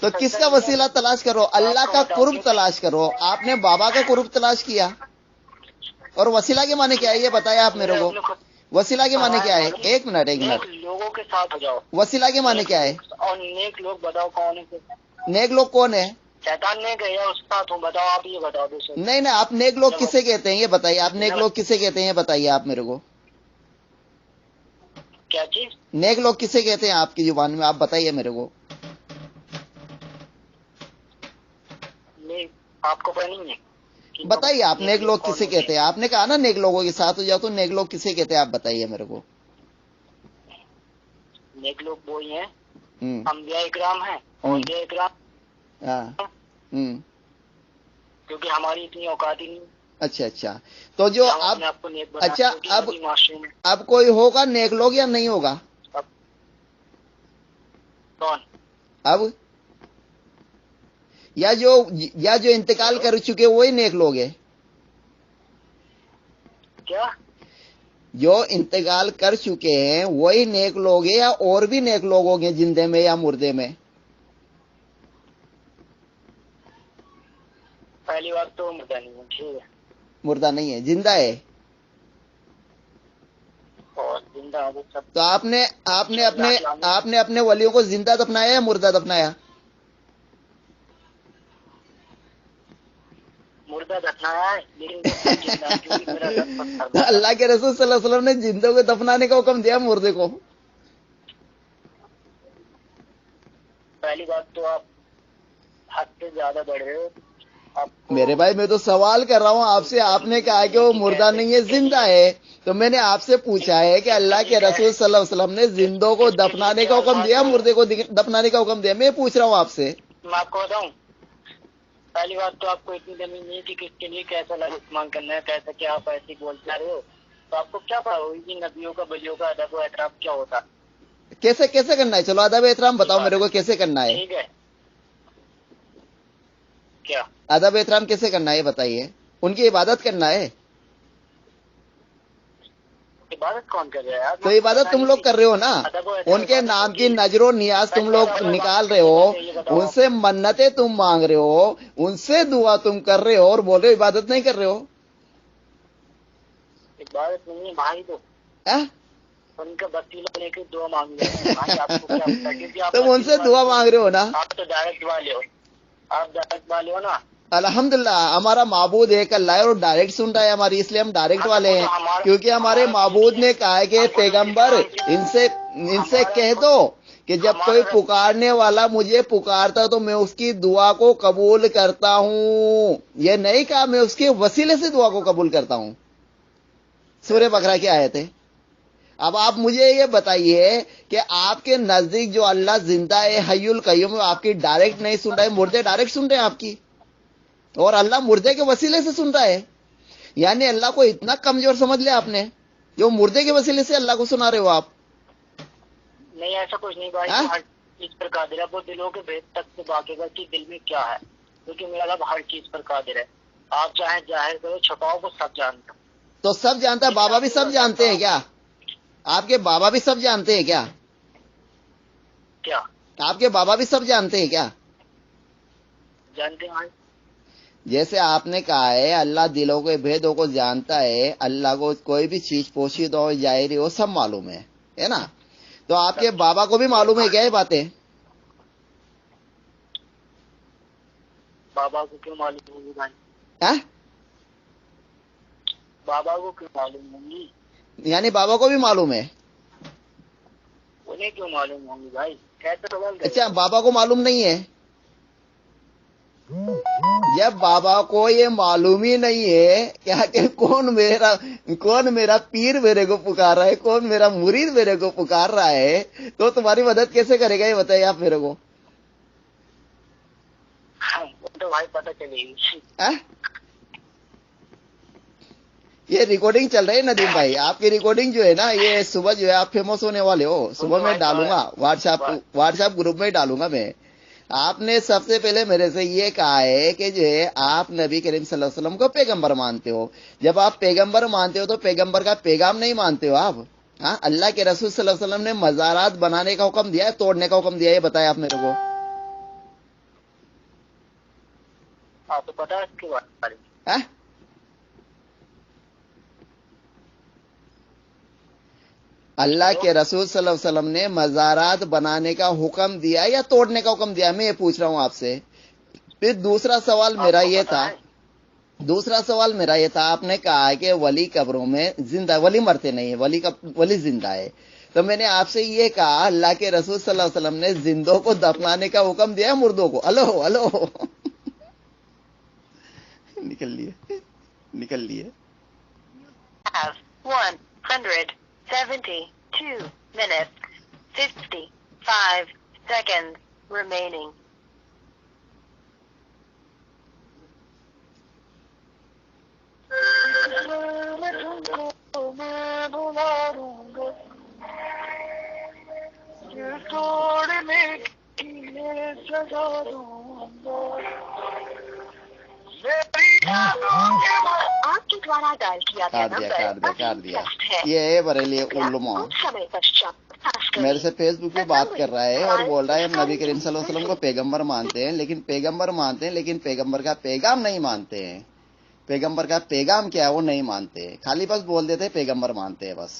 تو کس کا وسیلہ تلاش کرو؟ اللہ کا قرب تلاش کرو. آپ نے بابا کا قرب تلاش کیا. اور وسیلہ کے معنی کیا ہے یہ بتایا آپ میرے کو. وسیلہ کے معنی کیا ہے؟ ایک منٹ لوگوں کے ساتھ ہو جاؤ. وسیلہ کے معنی کیا ہے؟ اور نیک لوگ بتاؤ کون ہے؟ نیک لوگ کون ہے؟ شیطان نے کہا اس کے ساتھ ہوں. بتاؤ آپ یہ بتاؤ. نہیں آپ نیک لوگ کسے کہتے ہیں یہ بتائیے. آپ نیک لوگ کسے کہتے ہیں یہ بتائیے آپ میرے کو. کیا چیز؟ نیک لوگ کسے کہتے ہیں آپ کی زبان میں؟ آپ بتائیے میرے کو. آپ کو پتہ نہیں ہے؟ بتائیے آپ نیک لوگ کسے کہتے ہیں. آپ نے کہا نا نیک لوگوں کے ساتھ ہو جاؤ, تو نیک لوگ کسے کہتے ہیں آپ بتائیے میرے کو. نیک لوگ وہی ہیں انبیاء اکرام ہیں. اولیاء اکرام. کیونکہ ہماری اتنی اوقات ہی نہیں. اچھا تو جو اچھا اب کوئی ہوگا نیک لوگ یا نہیں ہوگا؟ کون؟ اب یا جو انتقال کر چکے وہی نیک لوگ ہیں؟ کیا جو انتقال کر چکے ہیں وہی نیک لوگ ہیں یا اور بھی نیک لوگ ہوں گے زندے میں یا مردے میں؟ پہلی بات تو مردہ نہیں ہے. ٹھیک ہے, مردہ نہیں ہے, زندہ ہے. اور زندہ سب. تو آپ نے اپنے ولیوں کو زندہ دفنایا یا مردہ دفنایا؟ مردہ دفنایا ہے. لیکن اللہ کے رسول صلی اللہ علیہ وسلم نے زندوں کو دفنانے کا حکم دیا مردے کو. پہلی بات تو آپ حد سے زیادہ بڑھ رہے ہو. میرے بھائی میں تو سوال کر رہا ہوں آپ سے. آپ نے کہا کہ وہ مردہ نہیں ہے زندہ ہے, تو میں نے آپ سے پوچھا ہے کہ اللہ کے رسول صلی اللہ علیہ وسلم نے زندوں کو دفنانے کا حکم دیا مردے کو دفنانے کا حکم دیا؟ میں پوچھ رہا ہوں آپ سے. میں آپ کو بتاؤں, پہلی بات تو آپ کو اتنی زمین نہیں کہ کس کے لیے کیسا لفظ استعمال کرنا ہے, کیسا کیا آپ ایسے بولتے رہے ہو. تو آپ کو کیا پتا ہوگی کہ نبیوں کا ولیوں کا ادب و احترام کیا ہوتا؟ کیسے کرنا ہے؟ چلو ادب احترام بتاؤ میرے کو کیسے کرنا ہے. ٹھیک ہے, کیا ادب احترام کیسے کرنا ہے یہ بتائیے. ان کی عبادت کرنا ہے. عبادت کون کر رہا ہے؟ تو عبادت تم لوگ کر رہے ہو نا. ان کے نام کی نظر و نیاز تم لوگ نکال رہے ہو, ان سے منتیں تم مانگ رہے ہو, ان سے دعا تم کر رہے ہو, اور بول رہے ہو عبادت نہیں کر رہے ہو. عبادت نہیں ہے بھائی. تو ان کا وسیلہ لے کے دعا مانگ رہے ہیں. تم ان سے دعا مانگ رہے ہو نا. آپ تو ڈائریکٹ والے ہو. آپ ڈائریکٹ والے ہو نا. الحمدللہ ہمارا معبود ایک اللہ ہے اور ڈائریکٹ سن رہا ہے ہماری, اس لیے ہم ڈائریکٹ والے ہیں. کیونکہ ہمارے معبود نے کہا ہے کہ پیغمبر ان سے کہہ دو کہ جب کوئی پکارنے والا مجھے پکارتا تو میں اس کی دعا کو قبول کرتا ہوں. یہ نہیں کہا میں اس کے وسیلے سے دعا کو قبول کرتا ہوں. سورہ بقرہ کی آیت ہے. اب آپ مجھے یہ بتائیے کہ آپ کے نزدیک جو اللہ زندہ ہے حی القیوم, آپ کی ڈائریکٹ نہیں سن رہے, مردے ڈائریکٹ سن رہے ہیں آپ کی, اور اللہ مردے کے وسیلے سے سن رہا ہے. یعنی اللہ کو اتنا کمزور سمجھ لیا آپ نے جو مردے کے وسیلے سے اللہ کو سنا رہے ہو آپ. نہیں ایسا کچھ نہیں بھائی, ہر چیز پر قادر ہے. وہ دلوں کے بھید تک سے واقف ہے کہ دل میں کیا ہے, کیونکہ میرا رب ہر چیز پر قادر ہے. آپ چاہے ظاہر کرو چھپاؤ, وہ سب جانتا. تو سب جانتا ہے, بابا بھی سب جانتے ہیں کیا؟ آپ کے بابا بھی سب جانتے ہیں کیا؟ کیا آپ کے بابا بھی سب جانتے ہیں کیا؟ جانتے ہیں. جیسے آپ نے کہا ہے اللہ دلوں کے بھیدوں کو جانتا ہے, اللہ کو کوئی بھی چیز پوشیدہ ہو ظاہری ہو سب معلوم ہے نا. تو آپ کے بابا کو بھی معلوم ہے کیا یہ باتیں؟ بابا کو کیوں معلوم ہوگی بھائی؟ بابا کو کیوں معلوم ہوگی؟ یعنی بابا کو بھی معلوم ہے. انہیں کیوں معلوم ہوگی بھائی؟ کیسے؟ اچھا بابا کو معلوم نہیں ہے. جب بابا کو یہ معلوم ہی نہیں ہے کیا کہ کون میرا پیر میرے کو پکار رہا ہے, کون میرا مرید میرے کو پکار رہا ہے, تو تمہاری مدد کیسے کرے گا یہ بتائیے آپ میرے کو. تو بھائی پتہ چلے گی. یہ ریکارڈنگ چل رہی ہے ندیم بھائی, آپ کی ریکارڈنگ جو ہے نا یہ صبح جو ہے آپ فیمس ہونے والے ہو. صبح میں ڈالوں گا واٹس ایپ گروپ میں ڈالوں گا میں. آپ نے سب سے پہلے میرے سے یہ کہا ہے کہ جو ہے آپ نبی کریم صلی اللہ علیہ وسلم کو پیغمبر مانتے ہو. جب آپ پیغمبر مانتے ہو تو پیغمبر کا پیغام نہیں مانتے ہو آپ. اللہ کے رسول صلی اللہ علیہ وسلم نے مزارات بنانے کا حکم دیا ہے, توڑنے کا حکم دیا ہے, یہ بتایا آپ میرے کو. آپ کو پتا ہے اس کے بارے میں؟ ہاں؟ اللہ کے رسول صلی اللہ علیہ وسلم نے مزارات بنانے کا حکم دیا یا توڑنے کا حکم دیا؟ میں یہ پوچھ رہا ہوں آپ سے. پھر دوسرا سوال میرا یہ تھا، آپ نے کہا کہ ولی قبروں میں زندہ، ولی مرتے نہیں ہے، ولی زندہ ہے. تو میں نے آپ سے یہ کہا اللہ کے رسول صلی اللہ علیہ وسلم نے زندوں کو دفنانے کا حکم دیا مردوں کو؟ ہلو نکل لیے. Have 172 minutes 55 seconds remaining. آپ کے دوارا ڈائل کیا گیا کاٹ دیا. یہ ہے بریلی علماء میرے سے فیس بک پہ بات کر رہا ہے اور بول رہا ہے ہم نبی کریم صلی اللہ علیہ وسلم کو پیغمبر مانتے ہیں، لیکن پیغمبر کا پیغام نہیں مانتے ہیں. پیغمبر کا پیغام کیا ہے وہ نہیں مانتے، خالی بس بول دیتے پیغمبر مانتے ہیں بس.